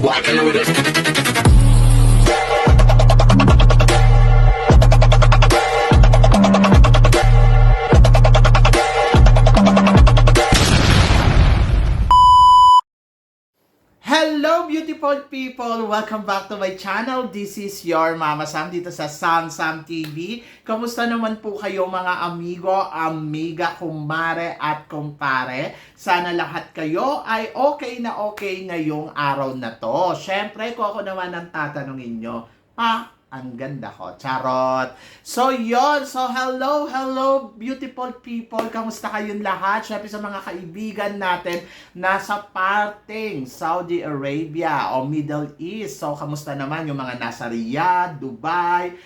walking with it. Hello beautiful people! Welcome back to my channel. This is your Mama Sam dito sa Sam Sam TV. Kamusta naman po kayo mga amigo, amiga, kumare at kumpare? Sana lahat kayo ay okay na okay ngayong araw na to. Syempre, kung ako naman ang tatanungin nyo, ang ganda ko. Charot. So, yon. So, hello beautiful people. Kamusta kayong lahat? Syempre sa mga kaibigan natin nasa parting Saudi Arabia o Middle East. So, kamusta naman yung mga nasa Riyadh, Dubai,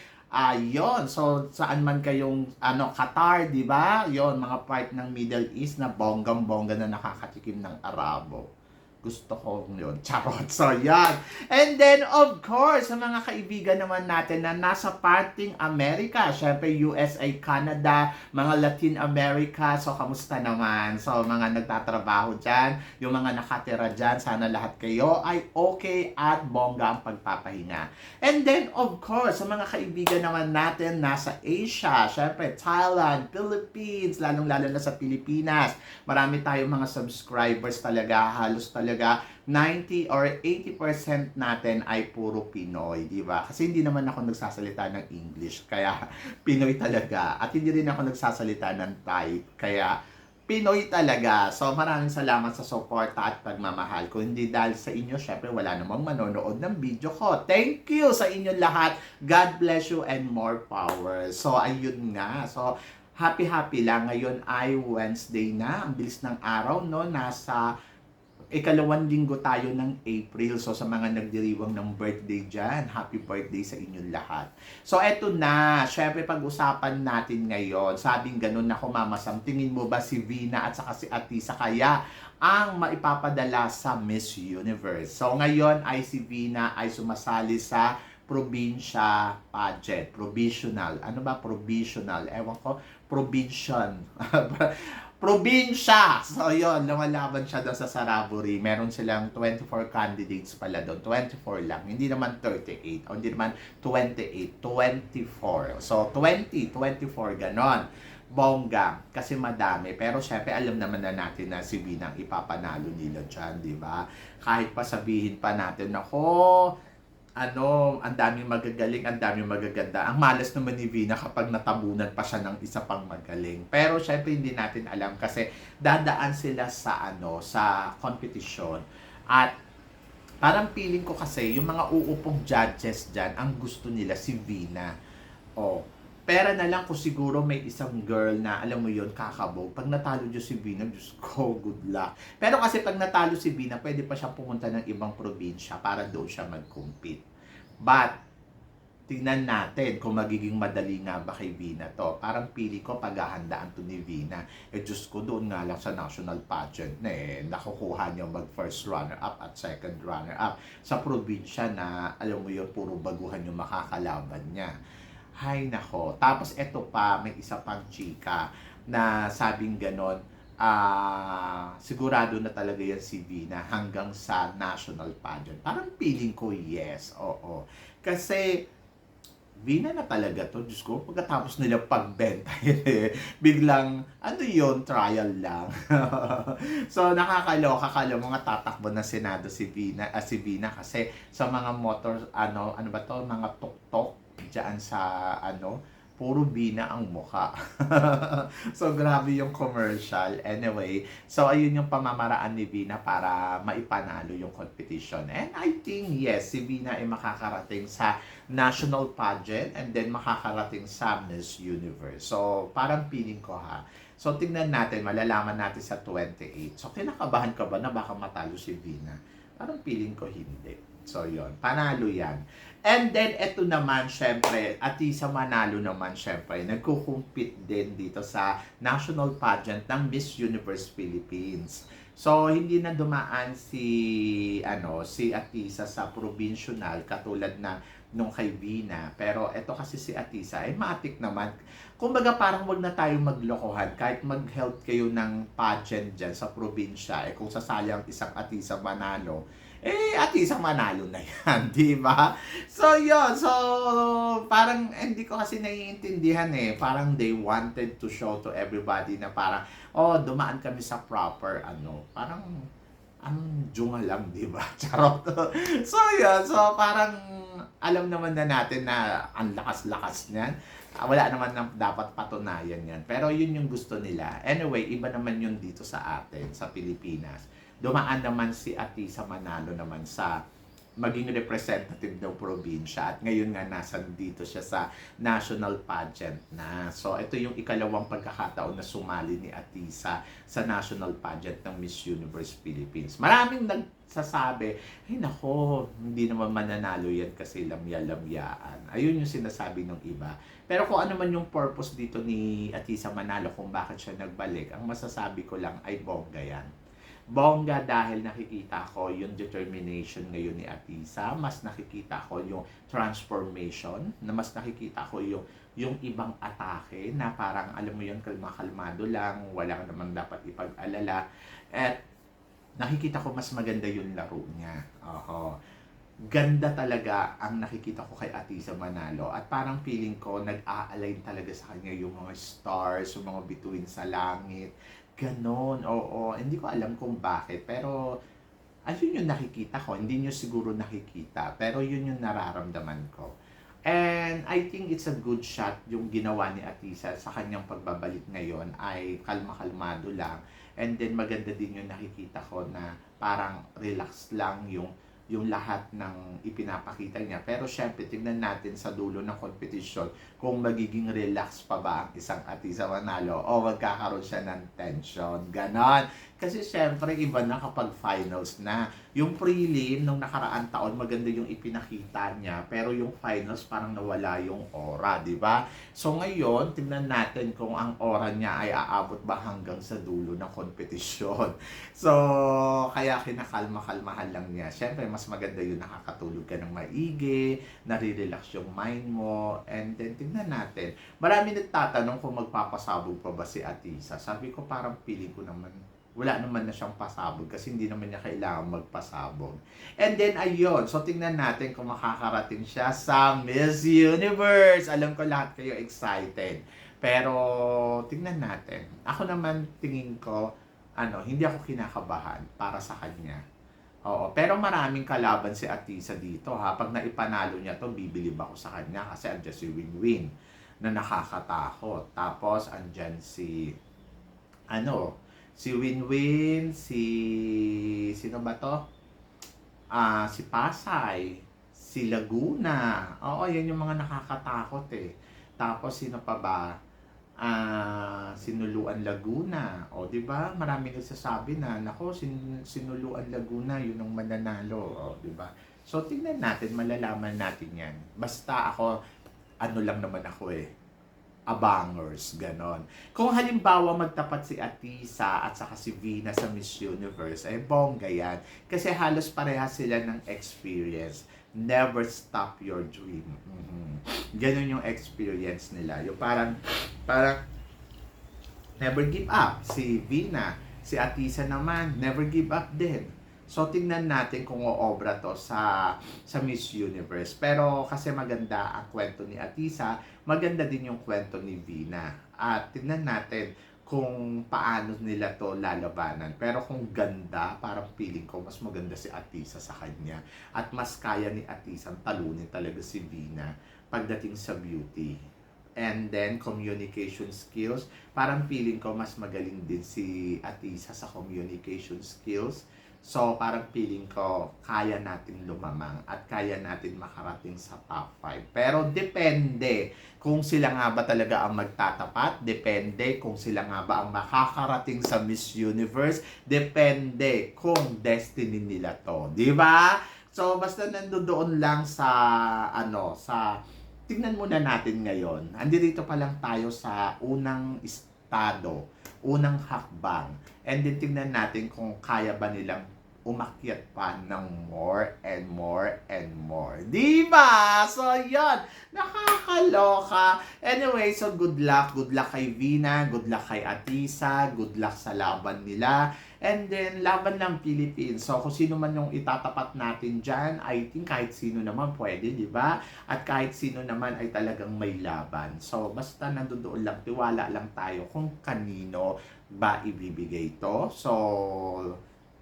yon. So, saan man kayong Qatar, di ba? Yon, mga part ng Middle East na bonggang-bongga na nakakatikim ng Arabo. Gusto ko yun. Charot. So, yan. And then, of course, sa mga kaibigan naman natin na nasa parting Amerika, syempre USA, Canada, mga Latin America. So, kamusta naman? So, mga nagtatrabaho dyan, yung mga nakatira dyan, sana lahat kayo ay okay at bongga ang pagpapahinga. And then, of course, sa mga kaibigan naman natin nasa Asia, syempre Thailand, Philippines, lalong-lalo na sa Pilipinas. Marami tayong mga subscribers talaga, halos talaga 90 or 80% natin ay puro Pinoy, di ba? Kasi hindi naman ako nagsasalita ng English, kaya Pinoy talaga. At hindi rin ako nagsasalita ng Thai, kaya Pinoy talaga. So maraming salamat sa suporta at pagmamahal. Kung hindi dahil sa inyo, syempre wala namang manonood ng video ko. Thank you sa inyo lahat. God bless you and more power. So ayun nga. So happy lang. Ngayon ay Wednesday na. Ang bilis ng araw, no? Nasa ikalawang linggo tayo ng April. So, sa mga nagdiriwang ng birthday dyan, happy birthday sa inyong lahat. So, eto na. Syempre, pag-usapan natin ngayon. Sabing ganun ako, Mama Sam, tingin mo ba si Vina at saka si Atisa kaya ang maipapadala sa Miss Universe? So, ngayon ay si Vina ay sumasali sa probinsya pageant. Provisional. Ano ba? Provisional. Ewan ko. Provincial. Probinsya! So, yun, lumalaban siya doon sa Saraburi. Meron silang 24 candidates pala doon. 24 lang. Hindi naman 38. O hindi naman 28. 24. So, 24, ganon. Bongga. Kasi madami. Pero, syempre, alam naman na natin na si Binang ipapanalo nila dyan, di ba? Kahit pa sabihin pa natin, ako, ang daming magagaling, ang daming magaganda. Ang malas naman ni Vina kapag natabunan pa siya ng isa pang magaling. Pero syempre hindi natin alam kasi dadaan sila sa sa competition. At parang feeling ko kasi yung mga uupong judges diyan, ang gusto nila si Vina. Pera na lang kung siguro may isang girl na, alam mo yon, kakabog. Pag natalo niyo si Vina, Diyos ko, good luck. Pero kasi pag natalo si Vina, pwede pa siya pumunta ng ibang probinsya para doon siya mag-compete. But, tingnan natin kung magiging madali nga ba kay Vina to. Parang pili ko paghahandaan to ni Vina. Diyos ko, doon nga lang sa national pageant na nakukuha niyo mag first runner-up at second runner-up sa probinsya na, alam mo yun, puro baguhan yung makakalaban niya. Hay nako. Tapos eto pa, may isa pang chika na sabing ganon, sigurado na talaga yan si Vina hanggang sa national pageant. Parang feeling ko yes, oo. Kasi Vina na talaga to, Diyos ko, pagkatapos nila pagbenta biglang, trial lang. So, nakakaloka, kala mga tatakbo na Senado si Vina kasi sa mga motor, mga tuk-tuk, diyan sa puro Vina ang mukha. So grabe yung commercial. Anyway, so ayun yung pamamaraan ni Vina para maipanalo yung competition. And I think yes, si Vina ay makakarating sa national pageant and then makakarating sa Miss Universe. So parang feeling ko So tingnan natin, malalaman natin sa 28. So kinakabahan ka ba na baka matalo si Vina? Parang feeling ko hindi. So yon, panalo yan. And then, eto naman, syempre, Atisa Manalo naman, syempre, nagkukumpit din dito sa national pageant ng Miss Universe Philippines. So, hindi na dumaan si Atisa sa provincial katulad na nung kay Vina. Pero, eto kasi si Atisa, matik naman. Kumbaga, parang wag na tayong maglokohan. Kahit mag-help kayo ng pageant dyan sa probinsya, kung sasali ang isang Atisa Manalo, at isang manalo na yan, di ba? So, yun. So, parang hindi ko kasi naiintindihan Parang they wanted to show to everybody na parang, dumaan kami sa proper, parang, ang junga lang, di ba? Charot. So, yun. So, parang, alam naman na natin na ang lakas-lakas niyan. Wala naman na dapat patunayan yan. Pero yun yung gusto nila. Anyway, iba naman yun dito sa atin, sa Pilipinas. Dumaan naman si Atisa Manalo naman sa maging representative ng probinsya at ngayon nga nasa dito siya sa national pageant na. So ito yung ikalawang pagkakataon na sumali ni Atisa sa national pageant ng Miss Universe Philippines. Maraming nagsasabi, ay nako, hindi naman mananalo yan kasi lamya-lamyaan. Ayun yung sinasabi ng iba. Pero kung ano man yung purpose dito ni Atisa Manalo kung bakit siya nagbalik, ang masasabi ko lang ay bongga yan. Bongga dahil nakikita ko yung determination ngayon ni Atisa, mas nakikita ko yung transformation, na mas nakikita ko yung ibang atake na parang alam mo yun, kalma-kalmado lang, wala ka naman dapat ipag-alala. At nakikita ko mas maganda yung laro niya. Ganda talaga ang nakikita ko kay Atisa Manalo at parang feeling ko nag-a-align talaga sa kanya yung mga stars, yung mga bituin sa langit. Ganon, oo. Hindi ko alam kung bakit, pero ayun yung nakikita ko. Hindi nyo siguro nakikita, pero yun yung nararamdaman ko. And I think it's a good shot yung ginawa ni Atisa sa kanyang pagbabalik ngayon ay kalma-kalmado lang. And then maganda din yung nakikita ko na parang relax lang yung lahat ng ipinapakita niya. Pero syempre, tingnan natin sa dulo ng competition kung magiging relax pa ba ang isang Atisa Manalo o magkakaroon siya ng tension. Ganon. Kasi syempre, iba na kapag finals na. Yung prelim, nung nakaraan taon, maganda yung ipinakita niya. Pero yung finals, parang nawala yung aura, di ba? So ngayon, tingnan natin kung ang aura niya ay aabot ba hanggang sa dulo ng kompetisyon. So, kaya kinakalma-kalmahan lang niya. Syempre, mas maganda yung nakakatulog ka ng maigi, nare-relax yung mind mo, and then tingnan natin. Marami nagtatanong kung magpapasabog pa ba si Atisa. Sabi ko, parang feeling ko naman, wala naman na siyang pasabog kasi hindi naman niya kailangan magpasabog. And then, ayun. So, tingnan natin kung makakarating siya sa Miss Universe. Alam ko lahat kayo excited. Pero, tingnan natin. Ako naman, tingin ko, hindi ako kinakabahan para sa kanya. Oo, pero maraming kalaban si Atisa dito ha. Pag naipanalo niya to, bibilib ako sa kanya kasi andyan si Winwin na nakakatakot. Tapos, andyan si Winwin, sino ba to? Si Pasay, si Laguna. Oo, yan yung mga nakakatakot Tapos, sino pa ba? Sinuluan Laguna. O, di ba? Marami nagsasabi na, nako, Sinuluan Laguna, yun ang mananalo. O, di ba? So, tingnan natin, malalaman natin yan. Basta ako, lang naman ako abangers, ganon. Kung halimbawa magtapat si Atisa at saka si Vina sa Miss Universe, ay bongga yan. Kasi halos parehas sila ng experience. Never stop your dream. Ganon yung experience nila. Yung parang never give up. Si Vina, si Atisa naman, never give up din. So, tingnan natin kung oobra to sa Miss Universe. Pero kasi maganda ang kwento ni Atisa, maganda din yung kwento ni Vina. At tingnan natin kung paano nila to lalabanan. Pero kung ganda, parang feeling ko mas maganda si Atisa sa kanya. At mas kaya ni Atisa talunin talaga si Vina pagdating sa beauty. And then, communication skills. Parang feeling ko mas magaling din si Atisa sa communication skills. So, parang feeling ko, kaya natin lumamang at kaya natin makarating sa top 5. Pero depende kung sila nga ba talaga ang magtatapat. Depende kung sila nga ba ang makakarating sa Miss Universe. Depende kung destiny nila to. Di ba? So, basta nandoon lang sa, tingnan muna natin ngayon. Andito pa lang tayo sa unang estado, unang hakbang. And then tingnan natin kung kaya ba nilang umakyat pa ng more and more and more. Diba? So, yan. Nakakaloka. Anyway, so good luck. Good luck kay Vina. Good luck kay Atisa. Good luck sa laban nila. And then, laban lang Philippines. So, kung sino man yung itatapat natin dyan, I think kahit sino naman pwede, di ba? At kahit sino naman ay talagang may laban. So, basta nandoon lang, tiwala lang tayo kung kanino ba ibibigay ito. So,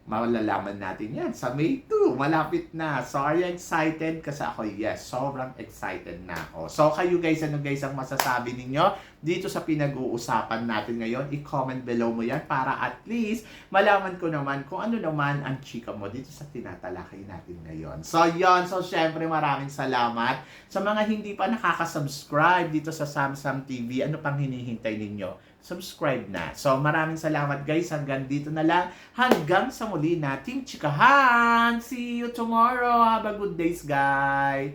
malalaman natin yan sa May 2. Malapit na. So, are you excited? Kasi ako, yes, sobrang excited na ako. So, kayo guys, ano guys ang masasabi ninyo dito sa pinag-uusapan natin ngayon? I-comment below mo yan para at least malaman ko naman kung ano naman ang chika mo dito sa tinatalakay natin ngayon. So, yon. So, syempre, maraming salamat. Sa mga hindi pa nakaka-subscribe dito sa Samsam TV, ano pang hinihintay ninyo? Subscribe na. So, maraming salamat guys. Hanggang dito na lang. Hanggang sa muli nating chikahan. See you tomorrow. Have a good days, guys.